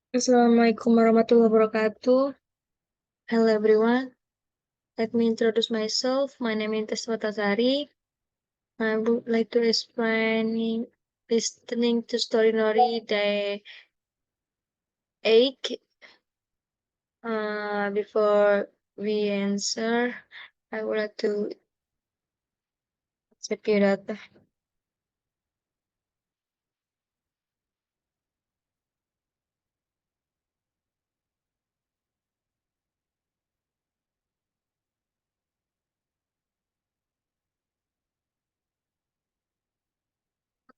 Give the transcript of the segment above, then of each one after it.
Assalamualaikum warahmatullahi wabarakatuh. Hello everyone. Let me introduce myself. My name is Tesma Tasari. I would like to explain listening to story Nori Day 8. Before we answer, I would like to check your data.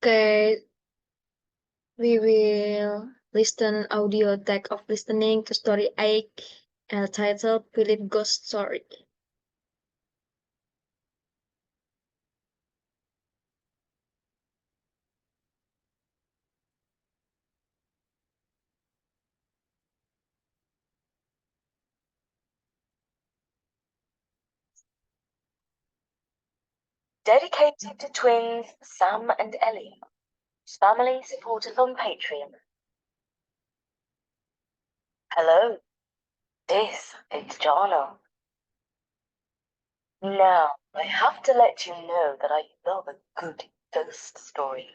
Okay, we will listen audio tag of listening to story 8 titled Philip Ghost Story. Dedicated to twins Sam and Ellie, whose family support us on Patreon. Hello, this is Jana. Now, I have to let you know that I love a good ghost story.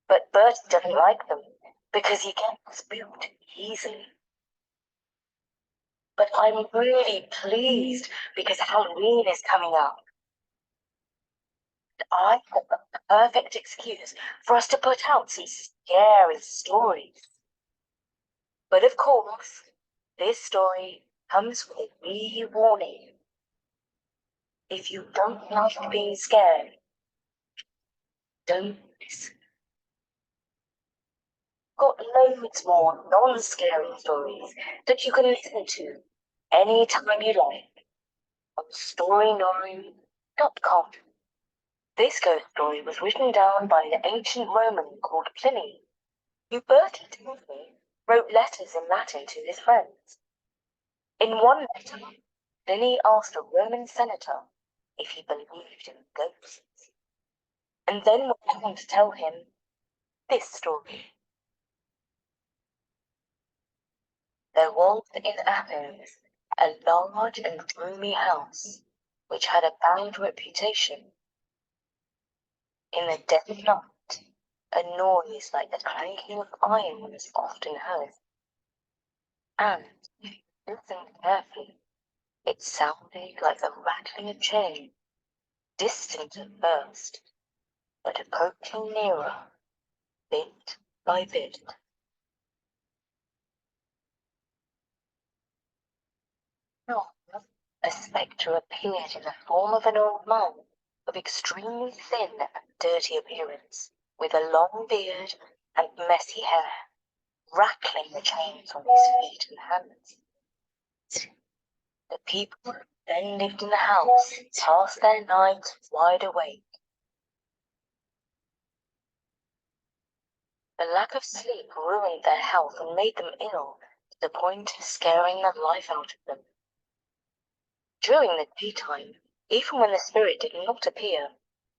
But Bertie doesn't like them because he gets spooked easily. But I'm really pleased because Halloween is coming up. I have the perfect excuse for us to put out some scary stories. But of course, this story comes with a wee warning. If you don't like being scared, don't listen. Got loads more non-scary stories that you can listen to anytime you like on storynori.com. This ghost story was written down by an ancient Roman called Pliny, who Bertie told me wrote letters in Latin to his friends. In one letter, Pliny asked a Roman senator if he believed in ghosts, and then went on to tell him this story. There was in Athens a large and gloomy house which had a bad reputation. In the dead of night, a noise like the clanking of iron was often heard, and, if you listened carefully, it sounded like the rattling of chain, distant at first, but approaching nearer, bit by bit. A spectre appeared in the form of an old man of extremely thin and dirty appearance, with a long beard and messy hair, rattling the chains on his feet and hands. The people who then lived in the house passed their nights wide awake. The lack of sleep ruined their health and made them ill to the point of scaring the life out of them. During the daytime, even when the spirit did not appear,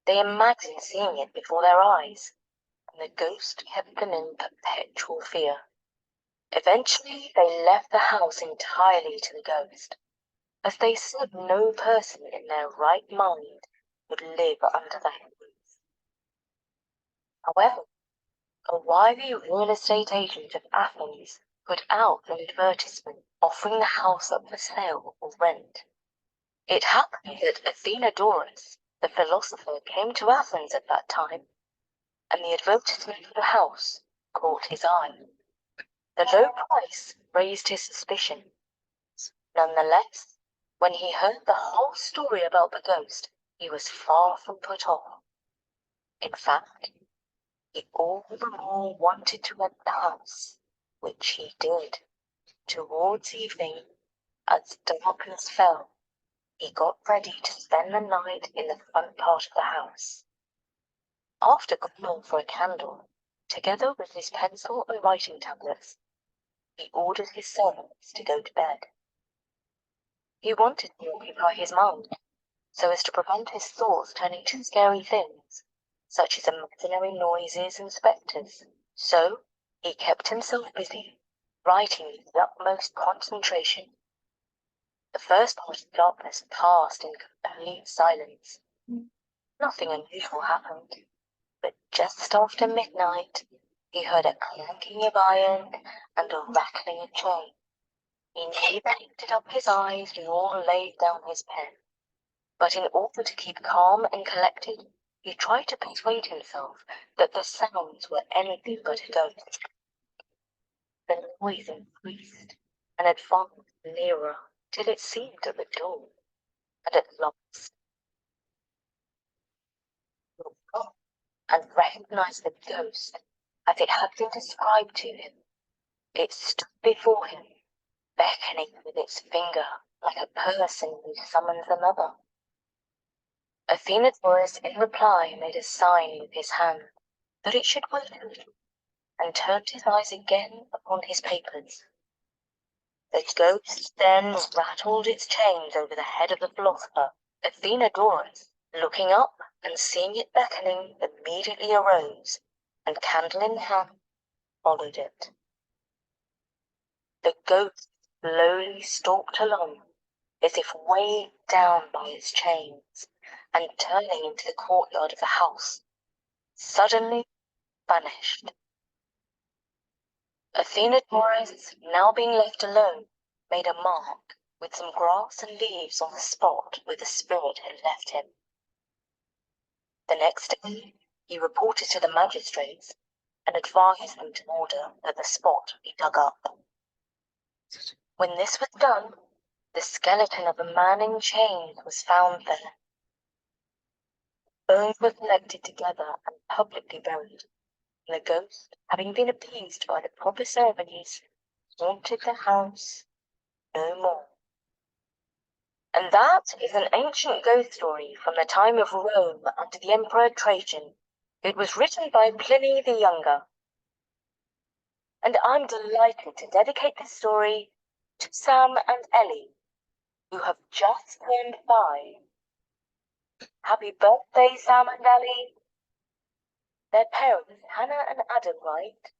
they imagined seeing it before their eyes, and the ghost kept them in perpetual fear. Eventually, they left the house entirely to the ghost, as they said no person in their right mind would live under that roof. However, a wily real estate agent of Athens put out an advertisement offering the house up for sale or rent. It happened that Athenodorus, the philosopher, came to Athens at that time, and the advertisement for the house caught his eye. The low price raised his suspicion. Nonetheless, when he heard the whole story about the ghost, he was far from put off. In fact, he all the more wanted to rent the house, which he did. Towards evening, as darkness fell, he got ready to spend the night in the front part of the house. After calling for a candle, together with his pencil and writing tablets, he ordered his servants to go to bed. He wanted to occupy his mind, so as to prevent his thoughts turning to scary things, such as imaginary noises and spectres. So he kept himself busy, writing with the utmost concentration. The first part of darkness passed in complete silence. Nothing unusual happened, but just after midnight, he heard a clanking of iron and a rattling of chain. He neither lifted up his eyes nor laid down his pen, but in order to keep calm and collected, he tried to persuade himself that the sounds were anything but a ghost. The noise increased and advanced nearer till it seemed at the door, and at last he looked up and recognized the ghost as it had been described to him. It stood before him, beckoning with its finger like a person who summons another. Athenadorus in reply made a sign with his hand that it should wait a little, and turned his eyes again upon his papers. The ghost then rattled its chains over the head of the philosopher. Athenadorus, looking up and seeing it beckoning, immediately arose, and candle in hand, followed it. The ghost slowly stalked along, as if weighed down by its chains, and turning into the courtyard of the house, suddenly vanished. Athenadorus, now being left alone, made a mark with some grass and leaves on the spot where the spirit had left him. The next day he reported to the magistrates and advised them to order that the spot be dug up. When this was done, the skeleton of a man in chains was found there. Bones were collected together and publicly buried, and the ghost, having been appeased by the proper ceremonies, haunted the house no more. And that is an ancient ghost story from the time of Rome under the Emperor Trajan. It was written by Pliny the Younger. And I'm delighted to dedicate this story to Sam and Ellie, who have just turned 5. Happy birthday, Sam and Ellie. Their parents, Hannah and Adam, write,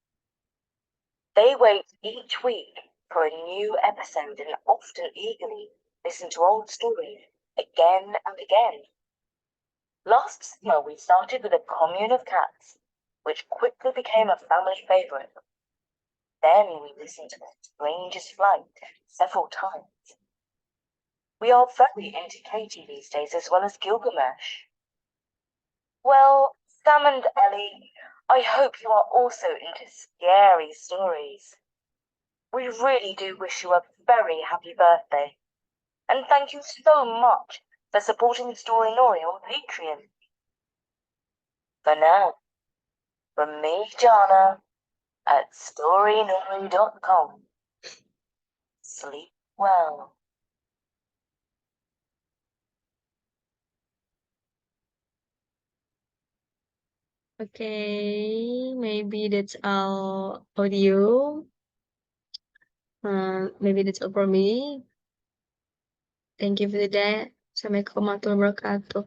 they wait each week for a new episode and often eagerly listen to old stories again and again. Last summer we started with a commune of cats, which quickly became a family favorite. Then we listened to The Strangest Flight several times. We are very into Katie these days as well as Gilgamesh. Well, Sam and Ellie, I hope you are also into scary stories. We really do wish you a very happy birthday. And thank you so much for supporting Storynori on Patreon. For now, from me, Jana, at storynori.com. Sleep well. Okay, maybe that's all audio. Maybe that's all for me. Thank you for that. Assalamualaikum warahmatullahi wabarakatuh.